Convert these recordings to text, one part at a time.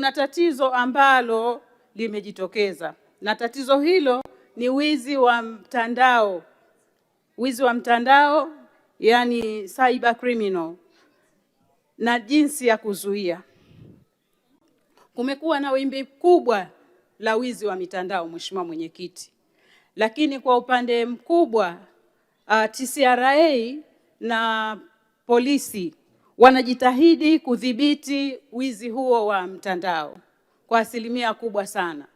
Kuna tatizo ambalo limejitokeza, na tatizo hilo ni wizi wa mtandao. Wizi wa mtandao, yani cyber criminal, na jinsi ya kuzuia. Kumekuwa na wimbi kubwa la wizi wa mitandao, Mheshimiwa Mwenyekiti. Lakini kwa upande mkubwa TCRA na polisi wanajitahidi kudhibiti wizi huo wa mtandao kwa asilimia kubwa sana.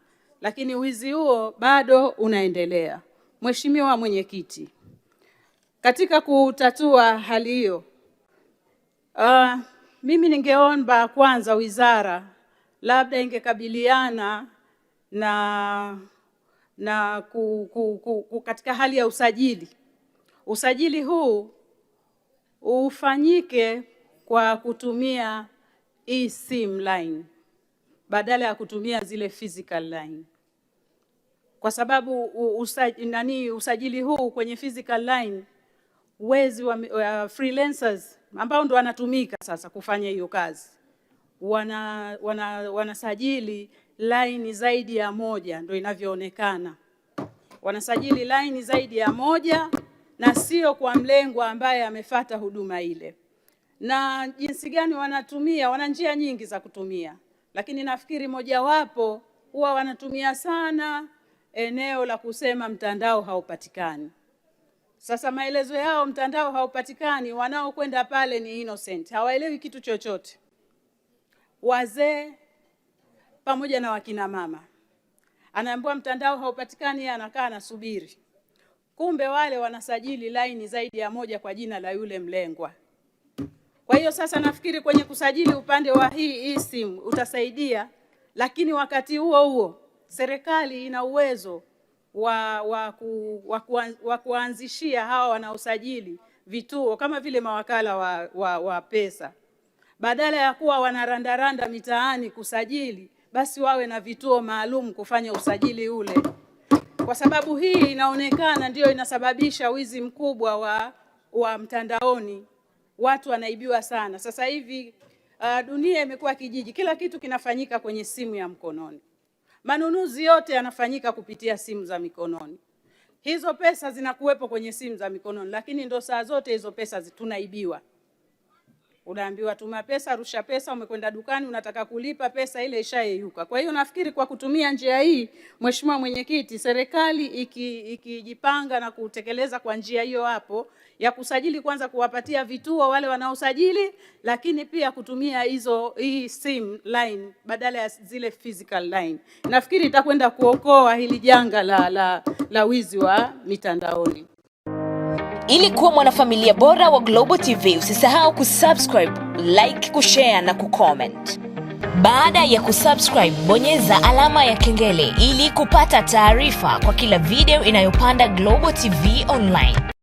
Lakini wizi huo bado unaendelea. Mheshimiwa Mwenyekiti, katika kutatua hali hiyo, mimi ningeomba kwanza wizara labda ingekabiliana katika hali ya usajili. Usajili huu ufanyike kwa kutumia eSIM line badala ya kutumia zile physical line. Kwa sababu usajili huu kwenye physical line, wezi wa freelancers ambao ndo wanatumika sasa kufanya hiyo kazi, wanasajili line zaidi ya moja, ndo inavyoonekana. Wanasajili line zaidi ya moja na sio kwa mlengwa ambaye amefuata huduma ile. Na jinsi gani wanatumia? Wana njia nyingi za kutumia, lakini nafikiri mojawapo huwa wanatumia sana eneo la kusema mtandao haupatikani. Sasa maelezo yao mtandao haupatikani, wanaokwenda pale ni innocent, hawaelewi kitu chochote. Wazee pamoja na wakina mama, anaambiwa mtandao haupatikani, anakaa anasubiri. Kumbe wale wanasajili line zaidi ya moja kwa jina la yule mlengwa. Kwa hiyo sasa nafikiri kwenye kusajili upande wa hii eSIM utasaidia, lakini wakati huo huo serikali ina uwezo wa kuanzishia hawa wanaosajili vituo kama vile mawakala wa pesa. Badala ya kuwa wanarandaranda mitaani kusajili, basi wawe na vituo maalum kufanya usajili ule. Kwa sababu hii inaonekana ndio inasababisha wizi mkubwa wa mtandaoni. Watu wanaibiwa sana. Sasa hivi dunia imekuwa kijiji, kila kitu kinafanyika kwenye simu ya mkononi. Manunuzi yote yanafanyika kupitia simu za mikononi. Hizo pesa zinakuwepo kwenye simu za mikononi, lakini ndo saa zote hizo pesa tunaibiwa. Unaambiwa tuma pesa, rusha pesa, umekwenda dukani unataka kulipa, pesa ile ishayeyuka. Kwa hiyo nafikiri kwa kutumia njia hii, Mheshimiwa Mwenyekiti, serikali ikijipanga na kutekeleza kwa njia hiyo hapo ya kusajili, kwanza kuwapatia vituo wale wanaosajili, lakini pia kutumia hii SIM line badala ya zile physical line, nafikiri itakwenda kuokoa hili janga la wizi wa mitandaoni. Ili kuwa mwanafamilia bora wa Global TV, usisahau kusubscribe, like, kushare na kucomment. Baada ya kusubscribe, bonyeza alama ya kengele ili kupata taarifa kwa kila video inayopanda Global TV Online.